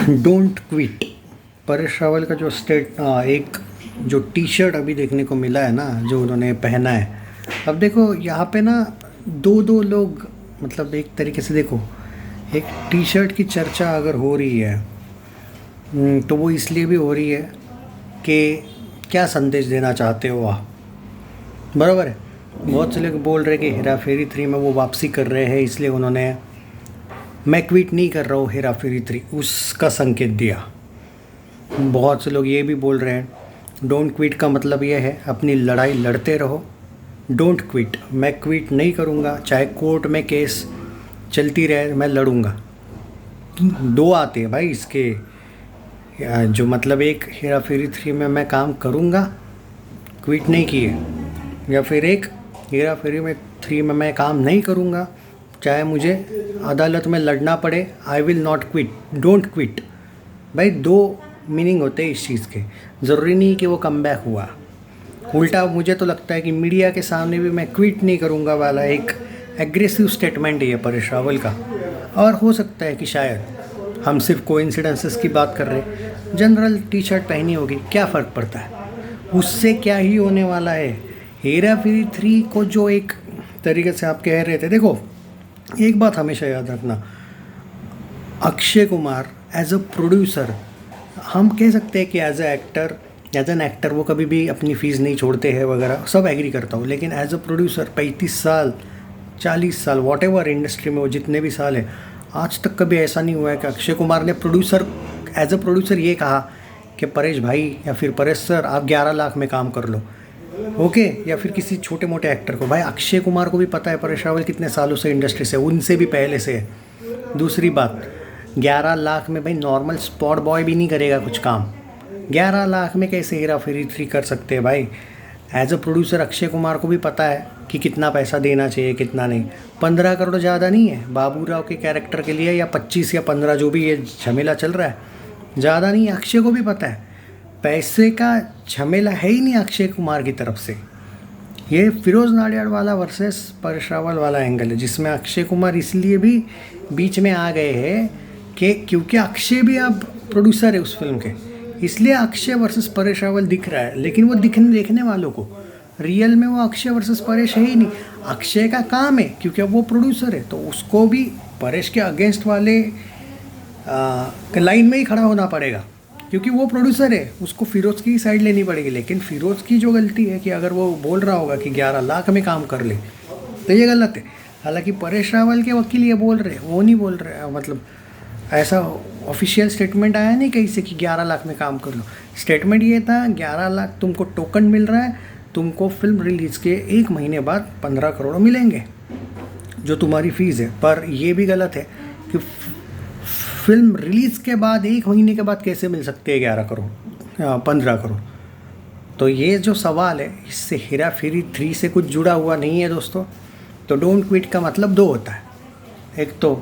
Don't quit. Paresh Rawal का जो एक जो टी शर्ट अभी देखने को मिला है ना, जो उन्होंने पहना है। अब देखो यहाँ पे ना दो दो लोग, मतलब एक तरीके से देखो, एक टी शर्ट की चर्चा अगर हो रही है तो वो इसलिए भी हो रही है कि क्या संदेश देना चाहते हो आप। बराबर है। बहुत से लोग बोल रहे हैं कि हेरा फेरी 3 में वो वापसी कर रहे हैं, इसलिए उन्होंने मैं क्विट नहीं कर रहा हूँ हेरा फेरी 3 उसका संकेत दिया। बहुत से लोग ये भी बोल रहे हैं डोंट क्विट का मतलब ये है अपनी लड़ाई लड़ते रहो। डोंट क्विट, मैं क्विट नहीं करूँगा, चाहे कोर्ट में केस चलती रहे मैं लड़ूंगा। दो आते हैं भाई इसके, जो मतलब एक हेरा फेरी 3 में मैं काम करूँगा, क्विट नहीं किए, या फिर एक हेरा फेरी में 3 में मैं काम नहीं करूँगा, चाहे मुझे अदालत में लड़ना पड़े, I will not quit, don't quit. भाई दो मीनिंग होते हैं इस चीज़ के, ज़रूरी नहीं कि वो कमबैक हुआ। उल्टा मुझे तो लगता है कि मीडिया के सामने भी मैं क्विट नहीं करूँगा वाला एक एग्रेसिव स्टेटमेंट है परेश रावल का। और हो सकता है कि शायद हम सिर्फ कोइंसिडेंसेस की बात कर रहे हैं, जनरल टी शर्ट पहनी होगी, क्या फ़र्क पड़ता है, उससे क्या ही होने वाला है। हेरा फेरी 3 को जो एक तरीके से आप कह रहे थे, देखो एक बात हमेशा याद रखना, Akshay Kumar as a producer, हम कह सकते हैं कि एज एन एक्टर वो कभी भी अपनी फ़ीस नहीं छोड़ते हैं वगैरह, सब एग्री करता हूँ, लेकिन एज अ प्रोड्यूसर 35 साल 40 साल वॉट एवर इंडस्ट्री में वो जितने भी साल है, आज तक कभी ऐसा नहीं हुआ है कि अक्षय कुमार ने एज अ प्रोड्यूसर ये कहा कि परेश भाई या फिर परेश सर आप 11 लाख में काम कर लो, ओके। या फिर किसी छोटे मोटे एक्टर को, भाई अक्षय कुमार को भी पता है परेश रावल कितने सालों से इंडस्ट्री से, उनसे भी पहले से है। दूसरी बात, 11 लाख में भाई नॉर्मल स्पॉट बॉय भी नहीं करेगा कुछ काम, 11 लाख में कैसे हेरा फेरी 3 कर सकते हैं भाई। As a producer Akshay Kumar को भी पता है कि कितना पैसा देना चाहिए कितना नहीं। 15 करोड़ ज़्यादा नहीं है बाबू राव के कैरेक्टर के लिए, या 25 या 15 जो भी ये झमेला चल रहा है, ज़्यादा नहीं है। अक्षय को भी पता है पैसे का झमेला है ही नहीं अक्षय कुमार की तरफ से। ये फिरोज़ नाडियाड वाला वर्सेस परेश रावल वाला एंगल है, जिसमें अक्षय कुमार इसलिए भी बीच में आ गए हैं कि क्योंकि अक्षय भी अब प्रोड्यूसर है उस फिल्म के, इसलिए अक्षय वर्सेस परेश रावल दिख रहा है। लेकिन वो देखने वालों को रियल में वो अक्षय वर्सेस परेश है ही नहीं। अक्षय का काम है क्योंकि अब वो प्रोड्यूसर है, तो उसको भी परेश के अगेंस्ट वाले लाइन में ही खड़ा होना पड़ेगा, क्योंकि वो प्रोड्यूसर है, उसको फिरोज़ की साइड लेनी पड़ेगी। लेकिन फिरोज़ की जो गलती है कि अगर वो बोल रहा होगा कि 11 लाख में काम कर ले, तो ये गलत है। हालांकि परेश रावल के वकील ये बोल रहे, वो नहीं बोल रहे, मतलब ऐसा ऑफिशियल स्टेटमेंट आया नहीं कहीं से कि 11 लाख में काम कर लो। स्टेटमेंट ये था 11 लाख तुमको टोकन मिल रहा है, तुमको फिल्म रिलीज़ के 1 महीने बाद 15 करोड़ मिलेंगे जो तुम्हारी फ़ीस है। पर ये भी गलत है कि फिल्म रिलीज़ के बाद 1 महीने के बाद कैसे मिल सकते हैं 11 करोड़ 15 करोड़। तो ये जो सवाल है इससे हेरा फेरी 3 से कुछ जुड़ा हुआ नहीं है दोस्तों। तो डोंट क्विट का मतलब 2 होता है, एक तो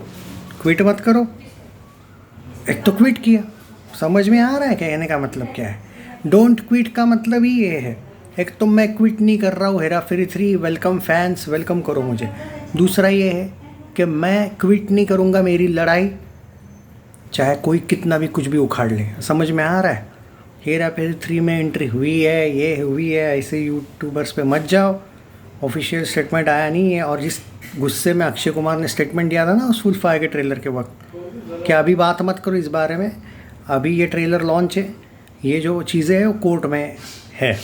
क्विट मत करो, एक तो क्विट किया। समझ में आ रहा है कहने का मतलब क्या है। डोंट क्विट का मतलब ही ये है, एक तो मैं क्विट नहीं कर रहा हूँ हेरा फेरी 3, वेलकम फैंस वेलकम करो मुझे। दूसरा ये है कि मैं क्विट नहीं करूँगा मेरी लड़ाई, चाहे कोई कितना भी कुछ भी उखाड़ ले। समझ में आ रहा है। हेरा फेरी 3 में एंट्री हुई है, ये हुई है, ऐसे यूट्यूबर्स पे मत जाओ, ऑफिशियल स्टेटमेंट आया नहीं है। और जिस गुस्से में अक्षय कुमार ने स्टेटमेंट दिया था ना उस फुलफायर के ट्रेलर के वक्त, कि अभी बात मत करो इस बारे में, अभी ये ट्रेलर लॉन्च है, ये जो चीज़ें हैं वो कोर्ट में है,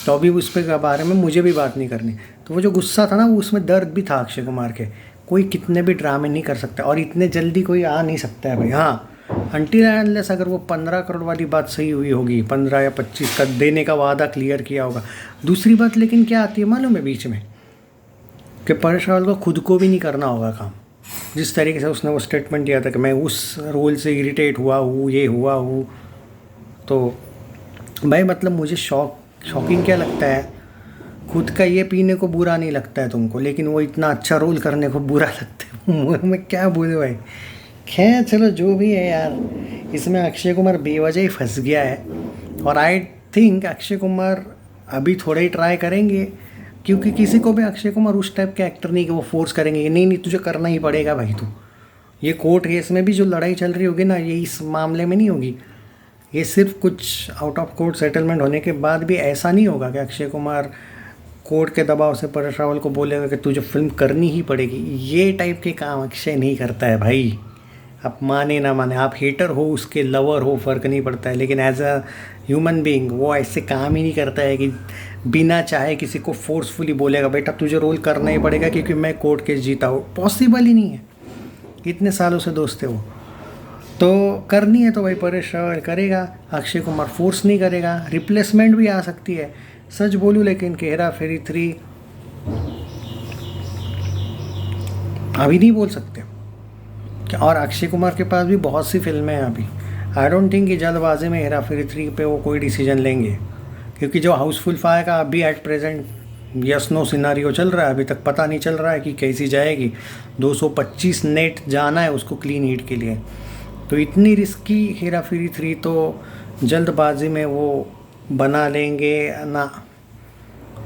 तो अभी उस पर बारे में मुझे भी बात नहीं करनी। तो वो जो गुस्सा था ना वो उसमें दर्द भी था अक्षय कुमार के। कोई कितने भी ड्रामे नहीं कर सकता और इतने जल्दी कोई आ नहीं सकता है भाई। हाँ, अनटिल अनलेस अगर वो 15 करोड़ वाली बात सही हुई होगी, 15 या 25 का देने का वादा क्लियर किया होगा। दूसरी बात लेकिन क्या आती है मालूम है बीच में, कि परेश रावल को खुद को भी नहीं करना होगा काम। जिस तरीके से उसने वो स्टेटमेंट दिया था कि मैं उस रोल से इरिटेट हुआ हूँ, ये हुआ हूँ, तो भाई मतलब मुझे शॉकिंग क्या लगता है, खुद का ये पीने को बुरा नहीं लगता है तुमको, लेकिन वो इतना अच्छा रोल करने को बुरा लगता है। मैं क्या बोलूँ भाई। खैर चलो जो भी है यार, इसमें अक्षय कुमार बेवजह ही फंस गया है। और आई थिंक अक्षय कुमार अभी थोड़ा ही ट्राई करेंगे, क्योंकि किसी को भी अक्षय कुमार उस टाइप के एक्टर नहीं कि वो फोर्स करेंगे, नहीं नहीं तुझे करना ही पड़ेगा भाई, तू ये कोर्ट केस में भी जो लड़ाई चल रही होगी ना, ये इस मामले में नहीं होगी। ये सिर्फ कुछ आउट ऑफ कोर्ट सेटलमेंट होने के बाद भी ऐसा नहीं होगा कि अक्षय कुमार कोर्ट के दबाव से परेश रावल को बोलेगा कि तुझे फिल्म करनी ही पड़ेगी। ये टाइप के काम अक्षय नहीं करता है भाई। आप माने ना माने, आप हेटर हो उसके लवर हो, फ़र्क नहीं पड़ता है, लेकिन एज अ ह्यूमन बीइंग वो ऐसे काम ही नहीं करता है कि बिना चाहे किसी को फोर्सफुली बोलेगा बेटा तुझे रोल करना ही पड़ेगा क्योंकि मैं कोर्ट केस जीता हूँ। पॉसिबल ही नहीं है, इतने सालों से दोस्त है वो। तो करनी है तो भाई परेश रावल करेगा, अक्षय कुमार फोर्स नहीं करेगा। रिप्लेसमेंट भी आ सकती है, सच बोलूँ लेकिन कि हेरा फेरी 3 अभी नहीं बोल सकते। और अक्षय कुमार के पास भी बहुत सी फिल्में हैं अभी। आई डोंट थिंक कि जल्दबाजी में हेरा फेरी 3 पे वो कोई डिसीजन लेंगे, क्योंकि जो हाउसफुल 5 का अभी at present yes no scenario चल रहा है, अभी तक पता नहीं चल रहा है कि कैसी जाएगी। 225 नेट जाना है उसको क्लीन हिट के लिए, तो इतनी रिस्की हेरा फेरी 3 तो जल्दबाजी में वो बना लेंगे ना।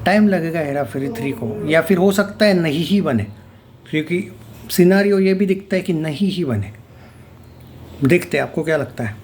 टाइम लगेगा हेरा फेरी 3 को, या फिर हो सकता है नहीं ही बने, क्योंकि सिनारियो ये भी दिखता है कि नहीं ही बने। देखते हैं, आपको क्या लगता है?